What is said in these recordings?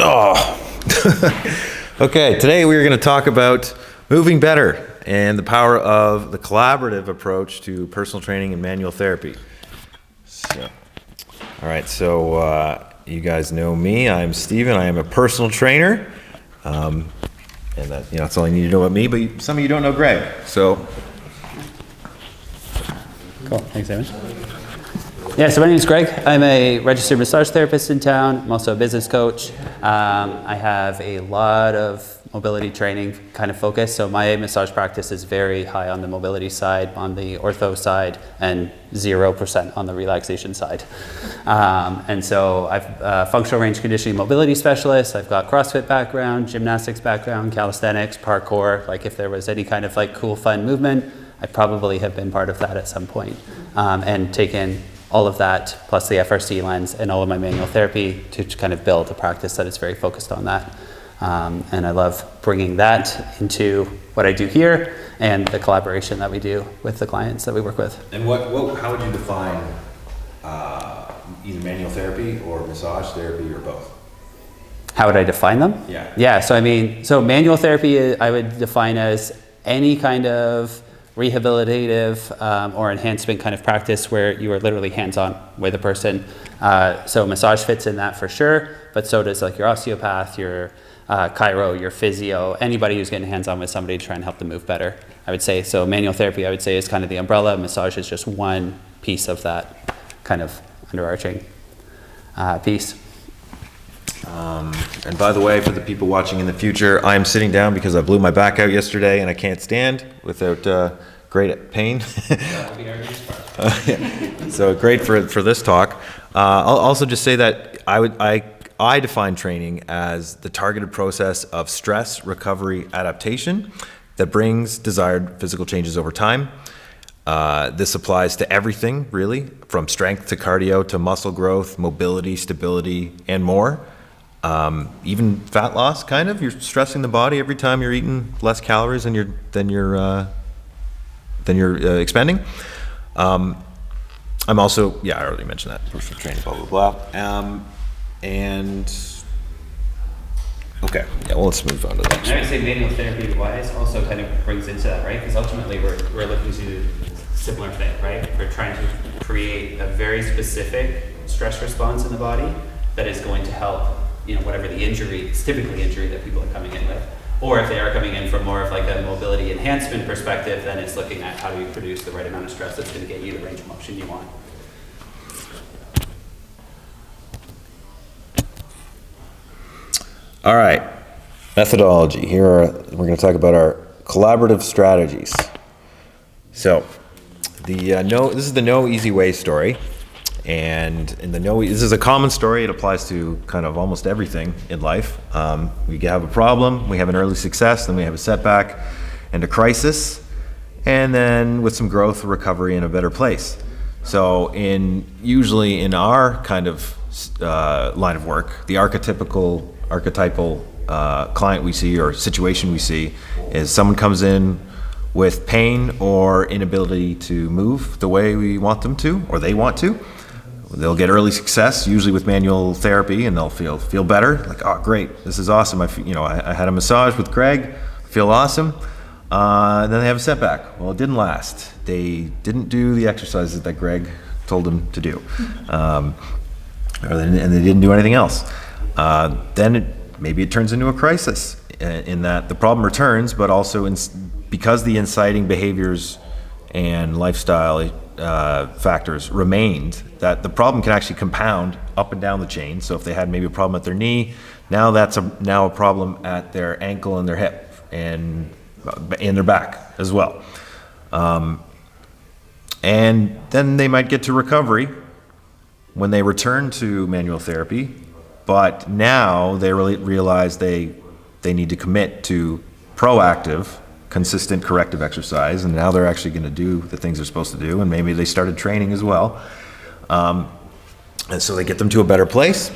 Oh. Okay, today we are going to talk about moving better and the power of the collaborative approach to personal training and manual therapy. All right, so you guys know me. I'm Steven. I am a personal trainer. And that's all you need to know about me, but some of you don't know Greg. So cool. Thanks, Evan. Yeah, so my name is Greg. I'm a registered massage therapist in town. I'm also a business coach. I have a lot of mobility training kind of focus. So my massage practice is very high on the mobility side, on the ortho side, and 0% on the relaxation side. And so I'm a functional range conditioning mobility specialist. I've got CrossFit background, gymnastics background, calisthenics, parkour. Like if there was any kind of like cool, fun movement, I probably have been part of that at some point, and taken all of that plus the FRC lens and all of my manual therapy to kind of build a practice that is very focused on that. And I love bringing that into what I do here and the collaboration that we do with the clients that we work with. And how would you define either manual therapy or massage therapy or both? How would I define them? Yeah, so manual therapy I would define as any kind of rehabilitative or enhancement kind of practice where you are literally hands-on with a person. So massage fits in that for sure, but so does like your osteopath, your chiro, your physio, anybody who's getting hands-on with somebody to try and help them move better, I would say. So manual therapy, I would say, is kind of the umbrella. Massage is just one piece of that kind of underarching piece. And by the way, for the people watching in the future, I'm sitting down because I blew my back out yesterday and I can't stand without great pain. So great for this talk. I'll also just say that I define training as the targeted process of stress, recovery, adaptation that brings desired physical changes over time. This applies to everything, really, from strength to cardio to muscle growth, mobility, stability, and more. Even fat loss, kind of. You're stressing the body every time you're eating less calories than you're expending. I'm also, I already mentioned that, personal training, blah, blah, blah. Okay, let's move on to the next one. I would say manual therapy wise also kind of brings into that, right? Because ultimately we're looking to do a similar thing, right? We're trying to create a very specific stress response in the body that is going to help, whatever the injury, it's typically injury that people are coming in with. Or if they are coming in from more of like a mobility enhancement perspective, then it's looking at how do you produce the right amount of stress that's going to get you the range of motion you want. All right, methodology. We're going to talk about our collaborative strategies. So, this is the no easy way story, and this is a common story. It applies to kind of almost everything in life. We have a problem, we have an early success, then we have a setback and a crisis, and then with some growth, recovery, and a better place. So, usually in our kind of line of work, the archetypal client we see or situation we see is someone comes in with pain or inability to move the way we want them to or they want to. They'll get early success, usually with manual therapy, and they'll feel better. Like, oh, great, this is awesome. I had a massage with Greg, feel awesome. And then they have a setback. Well, it didn't last. They didn't do the exercises that Greg told them to do, and they didn't do anything else. Then maybe it turns into a crisis in that the problem returns, but also because the inciting behaviors and lifestyle factors remained, that the problem can actually compound up and down the chain. So if they had maybe a problem at their knee, now that's a problem at their ankle and their hip and in their back as well. And then they might get to recovery when they return to manual therapy, but now they really realize they need to commit to proactive, consistent corrective exercise, and now they're actually going to do the things they're supposed to do, and maybe they started training as well. And so they get them to a better place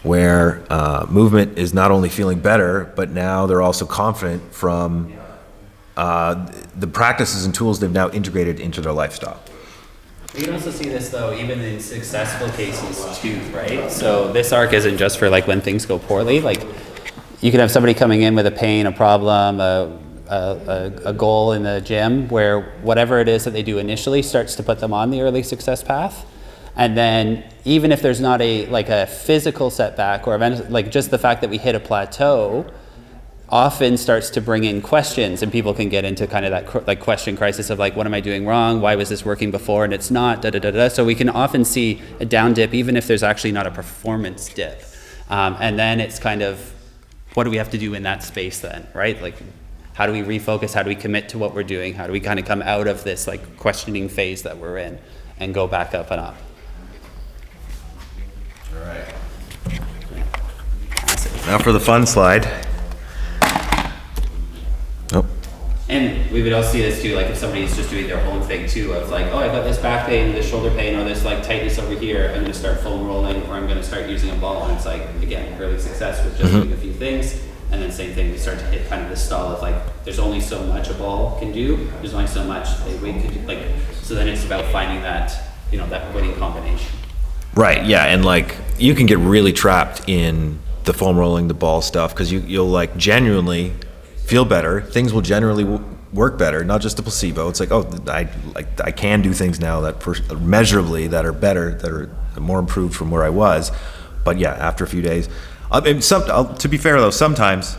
where movement is not only feeling better, but now they're also confident from the practices and tools they've now integrated into their lifestyle. You can also see this though, even in successful cases too, right? So this arc isn't just for like when things go poorly. Like you can have somebody coming in with a pain, a problem, a goal in the gym where whatever it is that they do initially starts to put them on the early success path. And then even if there's not a physical setback or like just the fact that we hit a plateau, often starts to bring in questions, and people can get into kind of that like question crisis of like, what am I doing wrong? Why was this working before and it's not? Da da da da. So we can often see a down dip, even if there's actually not a performance dip. And then it's kind of, what do we have to do in that space then, right? Like, how do we refocus? How do we commit to what we're doing? How do we kind of come out of this like questioning phase that we're in and go back up and up? All right. Now for the fun slide. Oh. And we would also see this too, like if somebody's just doing their own thing too, of like, oh, I got this back pain, this shoulder pain, or this like tightness over here, I'm gonna start foam rolling, or I'm gonna start using a ball. And it's like, again, early success with just doing a few things. And then same thing, we start to hit kind of this stall of like, there's only so much a ball can do, there's only so much a weight can do, like, so then it's about finding that, you know, that winning combination. Right, yeah, and like, you can get really trapped in the foam rolling, the ball stuff, because you'll like genuinely feel better. Things will generally work better, not just a placebo. It's like, oh, I can do things now that measurably that are better, that are more improved from where I was. But yeah, after a few days, to be fair though, sometimes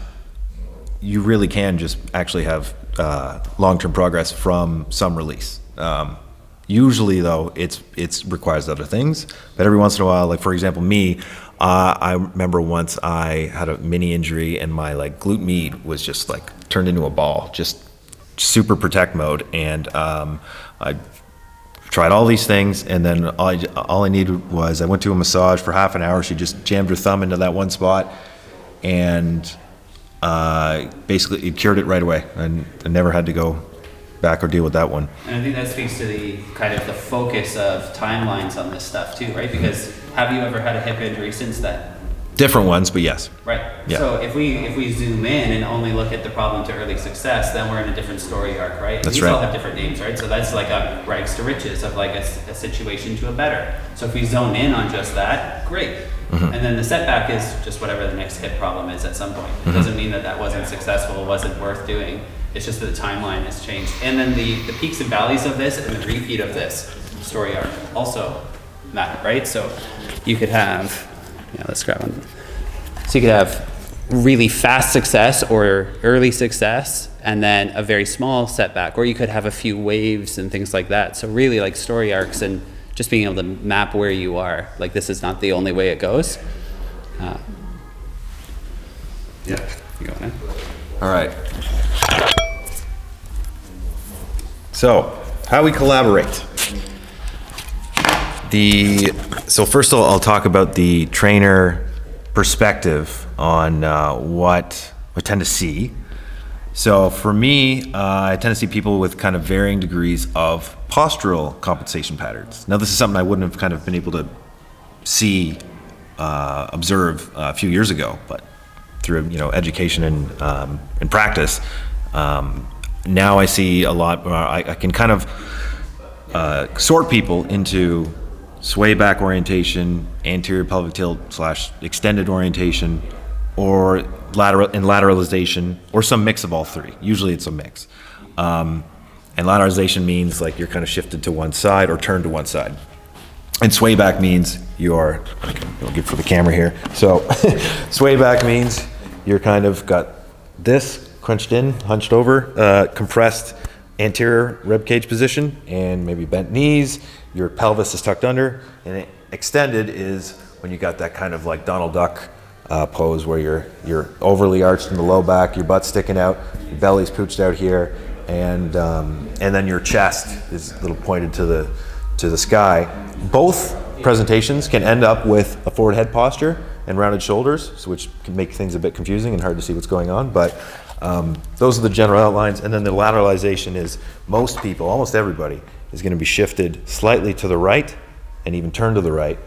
you really can just actually have long-term progress from some release. Usually though, it requires other things. But every once in a while, like for example, me. I remember once I had a mini injury and my like glute med was just like turned into a ball, just super protect mode. And I tried all these things, and then all I needed was I went to a massage for half an hour. She just jammed her thumb into that one spot, and basically it cured it right away. And I never had to go back or deal with that one. And I think that speaks to the kind of the focus of timelines on this stuff too, right? Because have you ever had a hip injury since then? Different ones, but yes. Right. Yeah. So if we zoom in and only look at the problem to early success, then we're in a different story arc, right? That's These right. all have different names, right? So that's like a rags to riches of like a situation to a better. So if we zone in on just that, great. And then the setback is just whatever the next hip problem is at some point. It doesn't mean that wasn't successful, wasn't worth doing. It's just that the timeline has changed. And then the peaks and valleys of this and the repeat of this story arc also matter, right? So you could have, let's grab one. So you could have really fast success or early success and then a very small setback, or you could have a few waves and things like that. So really like story arcs and just being able to map where you are. Like this is not the only way it goes. You go on. All right. So, how we collaborate. So first of all, I'll talk about the trainer perspective on what I tend to see. So for me, I tend to see people with kind of varying degrees of postural compensation patterns. Now this is something I wouldn't have kind of been able to see, observe a few years ago, but through education and practice, now I see a lot. I can kind of sort people into sway back orientation, anterior pelvic tilt / extended orientation, or lateralization, or some mix of all three. Usually it's a mix. And lateralization means like you're kind of shifted to one side or turned to one side. And sway back means I'll give for the camera here. So sway back means you're kind of got this crunched in, hunched over, compressed anterior rib cage position, and maybe bent knees. Your pelvis is tucked under, and extended is when you got that kind of like Donald Duck pose where you're overly arched in the low back, your butt's sticking out, your belly's pooched out here, and then your chest is a little pointed to the sky. Both presentations can end up with a forward head posture and rounded shoulders, which can make things a bit confusing and hard to see what's going on, but those are the general outlines. And then the lateralization is most people, almost everybody, is going to be shifted slightly to the right and even turned to the right.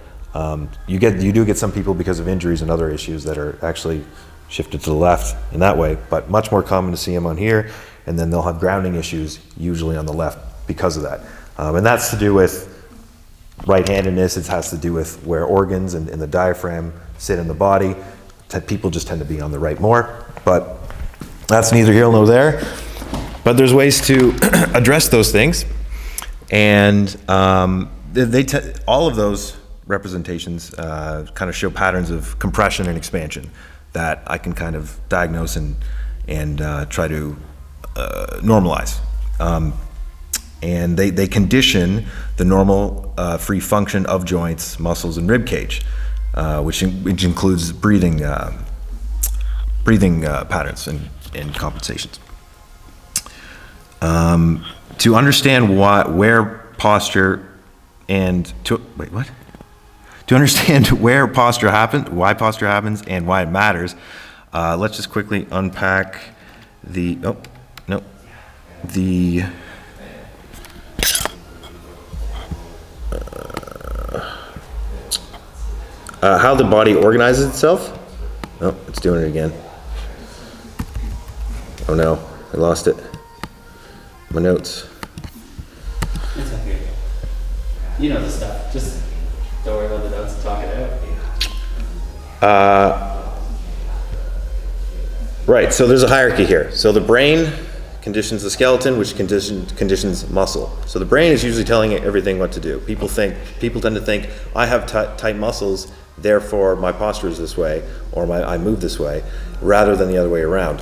You do get some people because of injuries and other issues that are actually shifted to the left in that way, but much more common to see them on here, and then they'll have grounding issues usually on the left because of that. And that's to do with right-handedness. It has to do with where organs and the diaphragm sit in the body. People just tend to be on the right more, but that's neither here nor there. But there's ways to address those things, and all of those representations kind of show patterns of compression and expansion that I can kind of diagnose and try to normalize. And they condition the normal free function of joints, muscles, and rib cage, which includes breathing patterns and compensations. To understand where posture To understand where posture happens, why posture happens, and why it matters, let's just quickly unpack how the body organizes itself. Oh, it's doing it again. Oh no, I lost it. My notes. It's okay. You know the stuff. Just don't worry about the notes and talk it out. Right, so there's a hierarchy here. So the brain conditions the skeleton, which conditions muscle. So the brain is usually telling it everything what to do. People tend to think, I have tight muscles, therefore my posture is this way, or I move this way, rather than the other way around.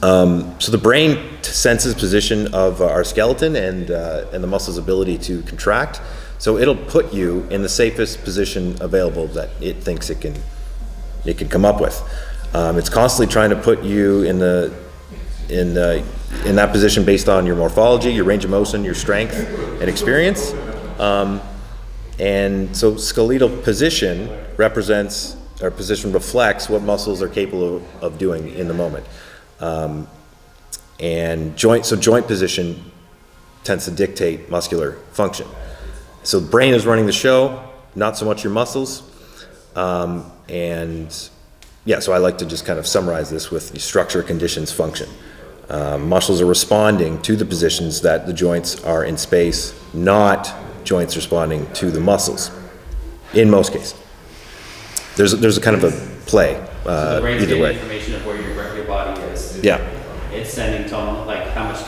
So the brain senses position of our skeleton and the muscle's ability to contract. So it'll put you in the safest position available that it thinks it can come up with. It's constantly trying to put you in that position based on your morphology, your range of motion, your strength and experience. And so skeletal position reflects what muscles are capable of doing in the moment. And joint position tends to dictate muscular function. So the brain is running the show, not so much your muscles. So I like to just kind of summarize this with the structure, conditions, function. Muscles are responding to the positions that the joints are in space, not joints responding to the muscles, in most cases. There's a kind of a play So the brain's either getting way. information of where your body is. Yeah. It's sending tone, like how much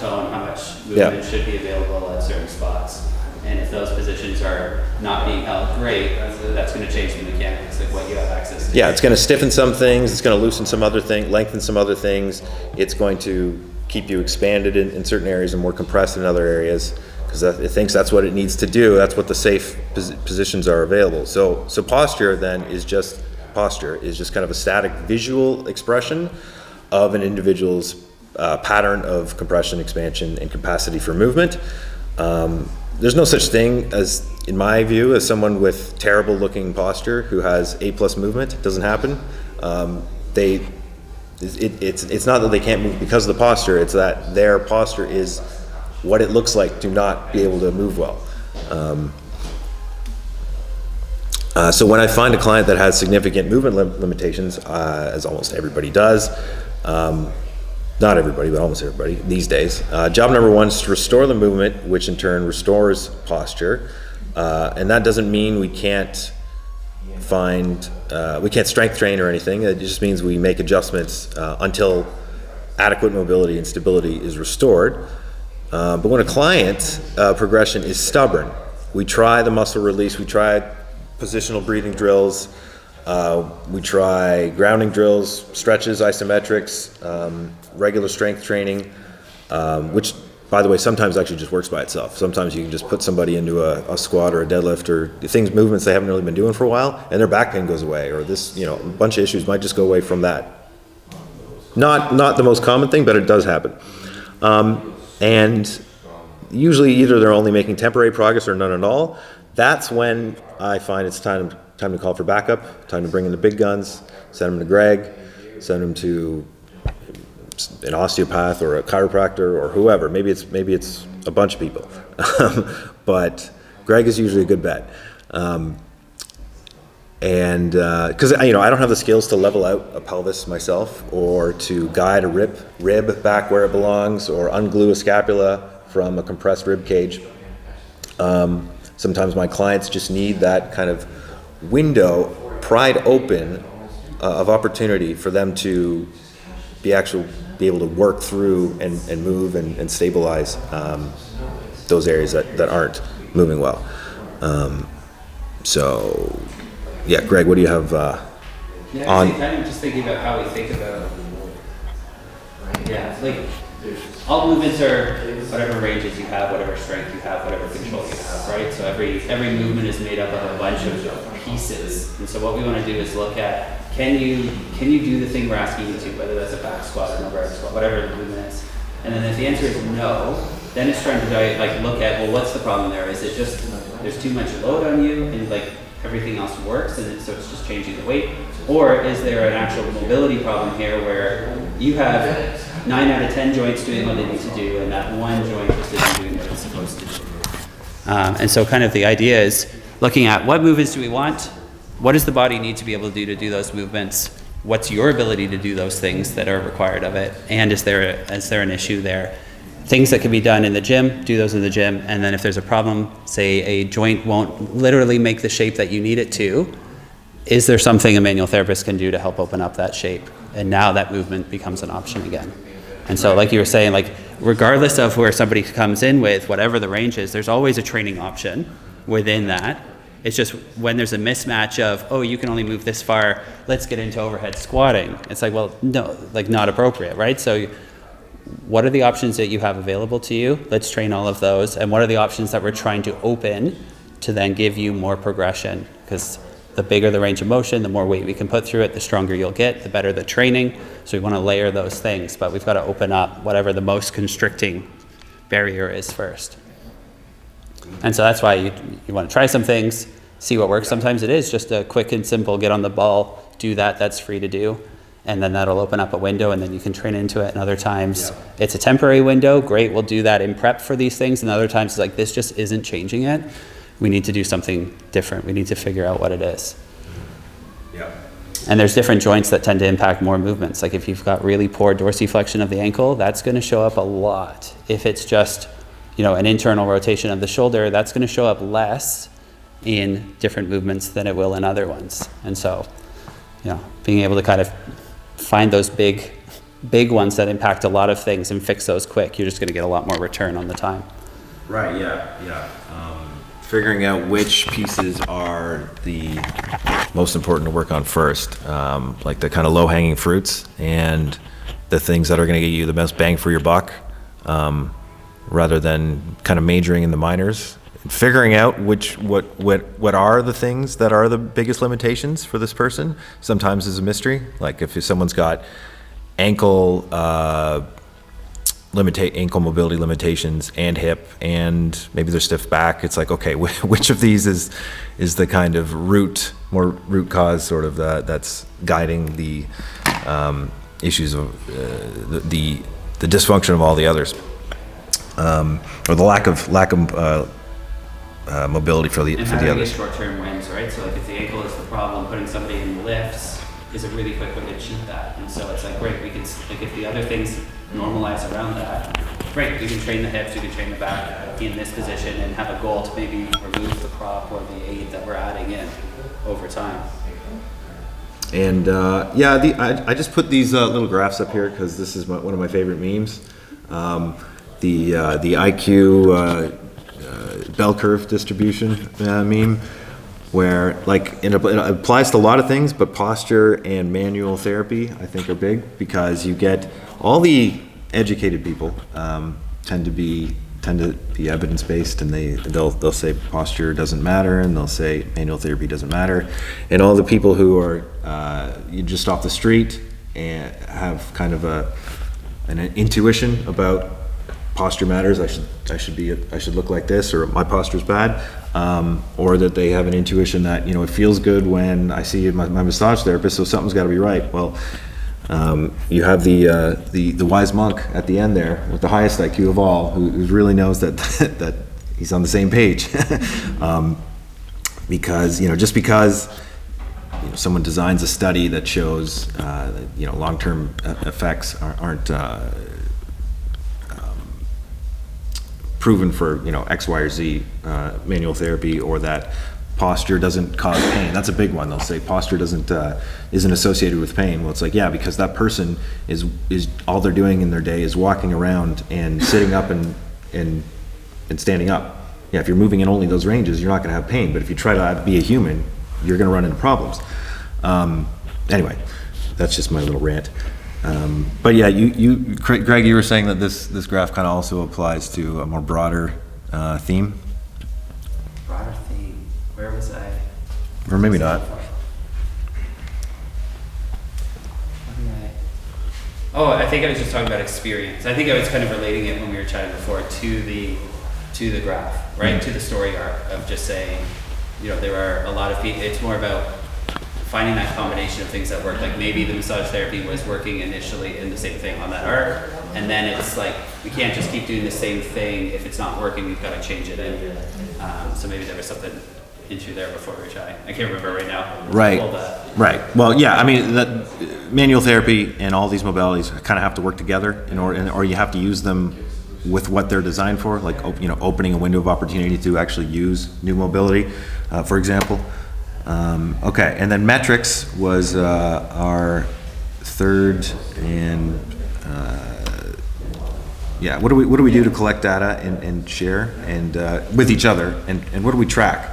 movement should be available at certain spots. And if those positions are not being held great, that's going to change the mechanics, like what you have access to. Yeah, it's going to stiffen some things, it's going to loosen some other things, lengthen some other things. It's going to keep you expanded in certain areas and more compressed in other areas, because it thinks that's what it needs to do. That's what the safe positions are available. So posture then is just kind of a static visual expression of an individual's pattern of compression, expansion, and capacity for movement. There's no such thing as, in my view, as someone with terrible looking posture who has A+ movement. It doesn't happen. It's not that they can't move because of the posture, it's that their posture is what it looks like to not be able to move well. So when I find a client that has significant movement limitations, as almost everybody does, not everybody, but almost everybody these days, job number one is to restore the movement, which in turn restores posture. And that doesn't mean we can't strength train or anything. It just means we make adjustments until adequate mobility and stability is restored. But when a client progression is stubborn, we try the muscle release, we try positional breathing drills, we try grounding drills, stretches, isometrics, regular strength training, which, by the way, sometimes actually just works by itself. Sometimes you can just put somebody into a squat or a deadlift or movements they haven't really been doing for a while, and their back pain goes away, or a bunch of issues might just go away from that. Not the most common thing, but it does happen. And usually either they're only making temporary progress or none at all. That's when I find it's time to call for backup, time to bring in the big guns, send them to Greg, send them to an osteopath or a chiropractor or whoever. Maybe it's a bunch of people, but Greg is usually a good bet. Because I don't have the skills to level out a pelvis myself, or to guide a rib back where it belongs, or unglue a scapula from a compressed rib cage. sometimes my clients just need that kind of window pried open of opportunity for them to be able to work through and move and stabilize those areas that aren't moving well. So, yeah, Greg, what do you have on? Kind of just thinking about how we think about, like all movements are whatever ranges you have, whatever strength you have, whatever control you have, right? So every movement is made up of a bunch of pieces. And so what we want to do is look at, can you do the thing we're asking you to, whether that's a back squat or an overhead squat, whatever the movement is. And then if the answer is no, then it's trying to look at, well, what's the problem there? Is it just there's too much load on you and everything else works and so it's just changing the weight? Or is there an actual mobility problem here where you have 9 out of 10 joints doing what they need to do and that one joint just isn't doing what it's supposed to do? And so kind of the idea is looking at what movements do we want? What does the body need to be able to do those movements? What's your ability to do those things that are required of it? And is there an issue there? Things that can be done in the gym, do those in the gym. And then if there's a problem, say a joint won't literally make the shape that you need it to, is there something a manual therapist can do to help open up that shape? And now that movement becomes an option again. And so like you were saying, regardless of where somebody comes in with, whatever the range is, there's always a training option within that. It's just when there's a mismatch of, oh, you can only move this far, let's get into overhead squatting. It's like, well, no, not appropriate, right? So what are the options that you have available to you? Let's train all of those. And what are the options that we're trying to open to then give you more progression? Because the bigger the range of motion, the more weight we can put through it, the stronger you'll get, the better the training. So we want to layer those things, but we've got to open up whatever the most constricting barrier is first. And so that's why you want to try some things, see what works. Sometimes it is just a quick and simple, get on the ball, do that, that's free to do. And then that'll open up a window and then you can train into it. And other times it's a temporary window, great, we'll do that in prep for these things. And other times it's like, this just isn't changing it. We need to do something different. We need to figure out what it is. Yeah. And there's different joints that tend to impact more movements. Like if you've got really poor dorsiflexion of the ankle, that's going to show up a lot. If it's just, an internal rotation of the shoulder, that's going to show up less in different movements than it will in other ones. And so, being able to kind of find those big ones that impact a lot of things and fix those quick, you're just going to get a lot more return on the time. Right, yeah. Figuring out which pieces are the most important to work on first, like the kind of low-hanging fruits and the things that are going to get you the best bang for your buck, rather than kind of majoring in the minors. Figuring out what are the things that are the biggest limitations for this person sometimes is a mystery. Like if someone's got ankle mobility limitations and hip, and maybe they're stiff back, it's like, okay, which of these is the kind of root cause sort of that's guiding the issues of the dysfunction of all the others, or the lack of mobility for the others. Short-term wins, right? So if the ankle is the problem, putting somebody in lifts is a really quick way to cheat that. And so it's like, great, we can, if the other things normalize around that, great, we can train the hips, we can train the back in this position and have a goal to maybe remove the prop or the aid that we're adding in over time. And I just put these little graphs up here because this is one of my favorite memes. The IQ bell curve distribution meme, where it applies to a lot of things, but posture and manual therapy I think are big, because you get all the educated people tend to be evidence-based, and they'll say posture doesn't matter, and they'll say manual therapy doesn't matter, and all the people who are you just off the street and have kind of an intuition about posture matters. I should look like this, or my posture's bad, or that they have an intuition that it feels good when I see my massage therapist, so something's got to be right. Well, you have the wise monk at the end there with the highest IQ of all, who really knows that he's on the same page, because just because someone designs a study that shows long-term effects aren't proven for, X, Y, or Z, manual therapy, or that posture doesn't cause pain. That's a big one. They'll say posture isn't associated with pain. Well, it's like, yeah, because that person is all they're doing in their day is walking around and sitting up and standing up. Yeah, if you're moving in only those ranges, you're not going to have pain. But if you try to be a human, you're going to run into problems. Anyway, that's just my little rant. But yeah, Greg, you were saying that this graph kind of also applies to a more broader theme. Broader theme. Where was I? Or maybe not. Oh, I think I was just talking about experience. I think I was kind of relating it when we were chatting before to the graph, right? To the story arc of just saying, there are a lot of people. It's more about finding that combination of things that work. Like maybe the massage therapy was working initially in the same thing on that arc, and then it's like we can't just keep doing the same thing. If it's not working, we've got to change it in. So maybe there was something into there before we were chatting. I can't remember right now. Right. Well, yeah. I mean, that manual therapy and all these modalities kind of have to work together in order, or you have to use them with what they're designed for, like opening a window of opportunity to actually use new mobility, for example. Okay, and then metrics was our third, and yeah, what do we do to collect data and share and with each other, and what do we track?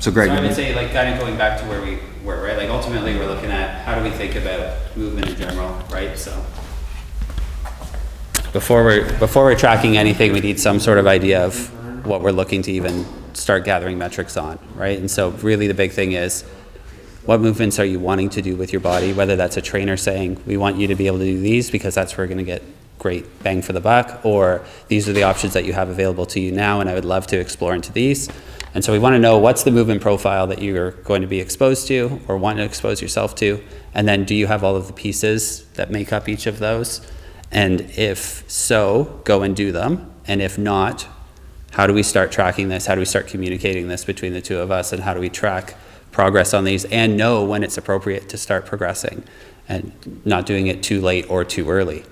So Greg, I would say, like, kind of going back to where we were, right? Like ultimately, we're looking at how do we think about movement in general, right? So before we're tracking anything, we need some sort of idea of what we're looking to even start gathering metrics on, right? And so really the big thing is, what movements are you wanting to do with your body? Whether that's a trainer saying, we want you to be able to do these because that's where we're going to get great bang for the buck, or these are the options that you have available to you now and I would love to explore into these. And so we want to know what's the movement profile that you're going to be exposed to or want to expose yourself to, and then do you have all of the pieces that make up each of those? And if so, go and do them. And if not, how do we start tracking this? How do we start communicating this between the two of us? And how do we track progress on these and know when it's appropriate to start progressing and not doing it too late or too early?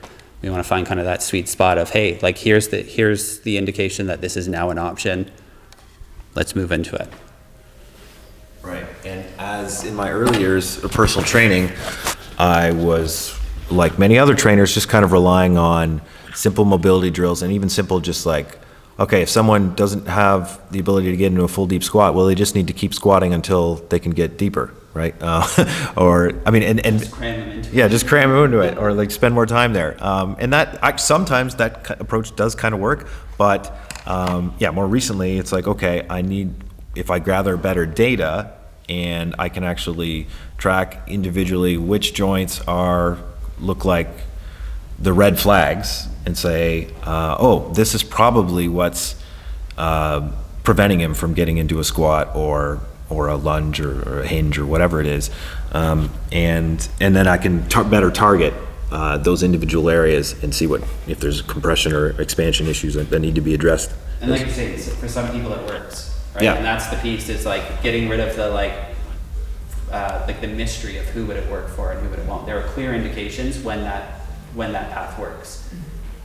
We want to find kind of that sweet spot of, hey, like here's the indication that this is now an option. Let's move into it. Right, and as in my early years of personal training, I was, like many other trainers, just kind of relying on simple mobility drills, and even simple just like, okay, if someone doesn't have the ability to get into a full deep squat, well, they just need to keep squatting until they can get deeper, right? Or, I mean, and just cram them into yeah, just cram them into it, or like spend more time there. And that, sometimes that approach does kind of work, but yeah, more recently, it's like, okay, if I gather better data and I can actually track individually which joints look like the red flags and say, oh, this is probably what's preventing him from getting into a squat or a lunge or a hinge or whatever it is, and then I can better target those individual areas and see if there's compression or expansion issues that need to be addressed. And like you say, for some people it works, right? Yeah. And that's the piece, is like getting rid of the like the mystery of who would it work for and who would it won't. There are clear indications when that path works.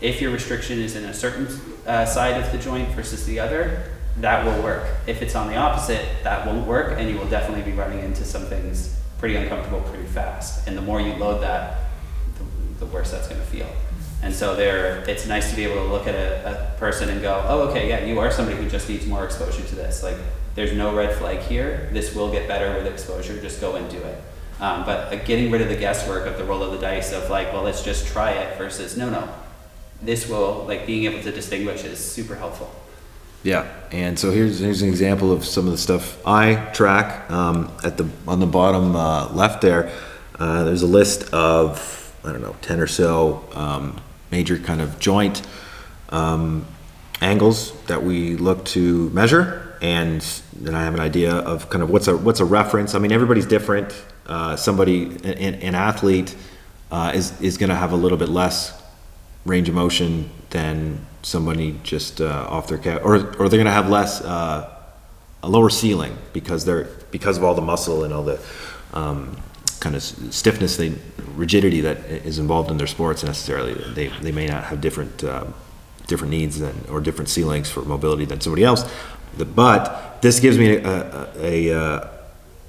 If your restriction is in a certain side of the joint versus the other, that will work. If it's on the opposite, that won't work, and you will definitely be running into some things pretty uncomfortable pretty fast. And the more you load that, the worse that's going to feel. And so it's nice to be able to look at a person and go, oh, okay, yeah, you are somebody who just needs more exposure to this. Like, there's no red flag here. This will get better with exposure. Just go and do it. But getting rid of the guesswork of the roll of the dice of like, well, let's just try it versus no. This will, like, being able to distinguish is super helpful. Yeah, and so here's an example of some of the stuff I track. On the bottom left there, there's a list of, I don't know, 10 or so major kind of joint angles that we look to measure, and then I have an idea of kind of what's a reference. I mean, everybody's different. An athlete is going to have a little bit less range of motion than somebody just off their cat, or they're going to have less a lower ceiling because of all the muscle and all the kind of stiffness, rigidity that is involved in their sports. Necessarily, they may not have different different needs or different ceilings for mobility than somebody else. But this gives me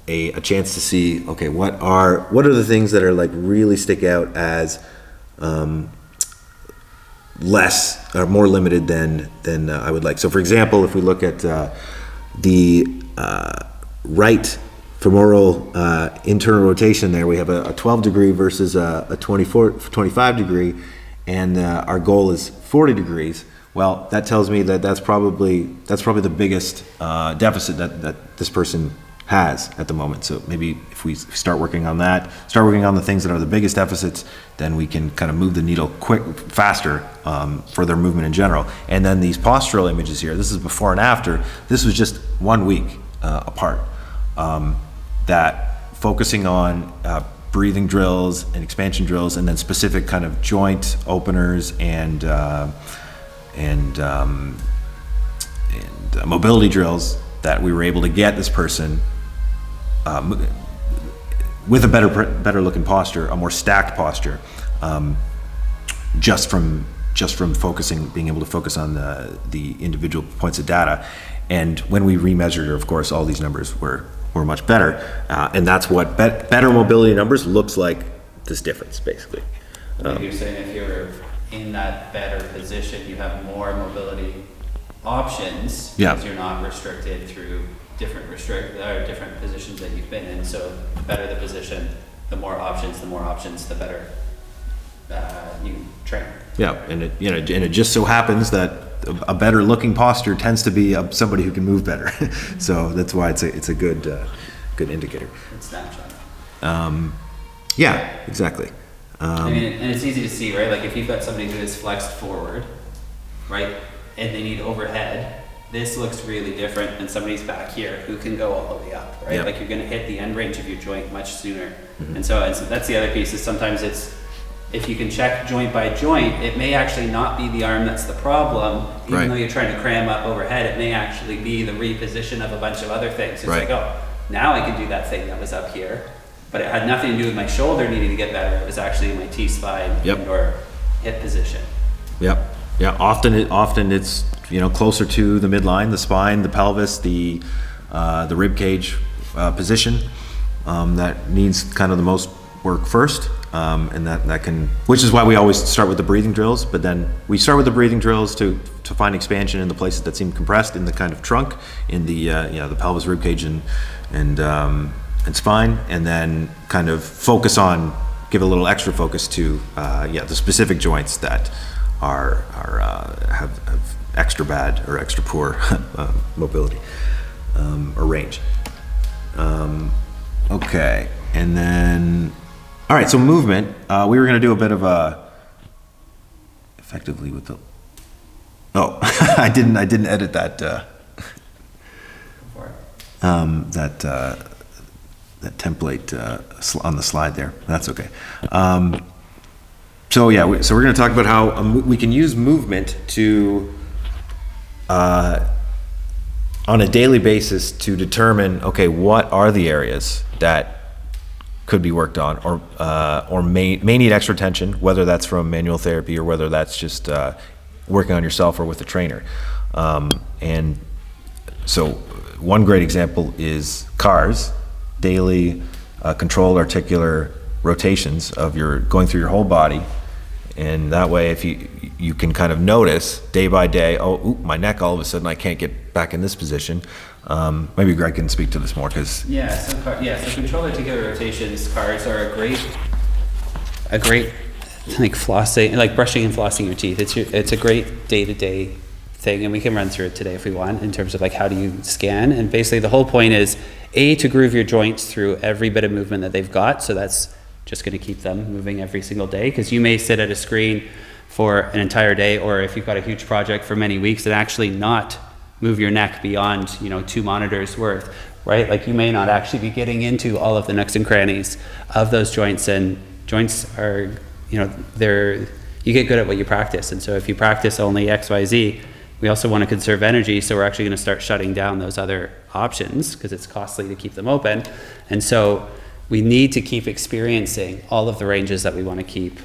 a chance to see, okay, what are the things that are like really stick out as less or more limited than I would like. So for example, if we look at the right femoral internal rotation there, we have a 12 degree versus a 25 degree, and our goal is 40 degrees. Well, that tells me that that's probably the biggest deficit that this person has at the moment. So maybe if we start working on the things that are the biggest deficits, then we can kind of move the needle faster for their movement in general. And then these postural images here, this is before and after. This was just 1 week apart. That focusing on breathing drills and expansion drills, and then specific kind of joint openers and mobility drills, that we were able to get this person with a better looking posture, a more stacked posture, just from being able to focus on the individual points of data. And when we remeasured her, of course, all these numbers were much better, and that's what better mobility numbers looks like. This difference, basically. You're saying if you're in that better position, you have more mobility options, because you're not restricted through different positions that you've been in. So the better the position, the more options, the better you train. Yeah, and it just so happens that a better looking posture tends to be somebody who can move better. So that's why it's a good indicator. It's snapshot. Yeah, exactly. I mean, and it's easy to see, right? Like if you've got somebody who is flexed forward, right, and they need overhead, this looks really different than somebody's back here who can go all the way up, right? Yep. Like you're going to hit the end range of your joint much sooner. And so that's the other piece, is sometimes if you can check joint by joint, it may actually not be the arm that's the problem. Even though you're trying to cram up overhead, it may actually be the reposition of a bunch of other things. It's like, oh, now I can do that thing that was up here, but it had nothing to do with my shoulder needing to get better. It was actually my T-spine or hip position. Yep. Yeah, often it's closer to the midline, the spine, the pelvis, the rib cage position that needs kind of the most work first, and that can, which is why we always start with the breathing drills. But then we start with the breathing drills to find expansion in the places that seem compressed in the kind of trunk, in the the pelvis, rib cage, and spine, and then kind of give a little extra focus to the specific joints that have extra bad or extra poor mobility or range. Okay, and then all right. So movement. We were going to do a bit of effectively with the. Oh, I didn't edit that. That template on the slide there. That's okay. So we're going to talk about how we can use movement to, on a daily basis, to determine, okay, what are the areas that could be worked on, or may need extra attention, whether that's from manual therapy or whether that's just working on yourself or with a trainer. And so one great example is CARs, daily controlled articular rotations of going through your whole body. And that way, if you can kind of notice day by day, my neck, all of a sudden I can't get back in this position. Maybe Greg can speak to this more, because so controlled articular rotations, CARs are a great like flossing, like brushing and flossing your teeth. It's a great day-to-day thing, and we can run through it today if we want, in terms of like how do you scan. And basically the whole point is to groove your joints through every bit of movement that they've got. So that's just going to keep them moving every single day, because you may sit at a screen for an entire day, or if you've got a huge project for many weeks, and actually not move your neck beyond 2 monitors worth, right? Like you may not actually be getting into all of the nooks and crannies of those joints, and joints are you get good at what you practice. And so if you practice only XYZ, we also want to conserve energy, so we're actually going to start shutting down those other options because it's costly to keep them open. And so we need to keep experiencing all of the ranges that we want to keep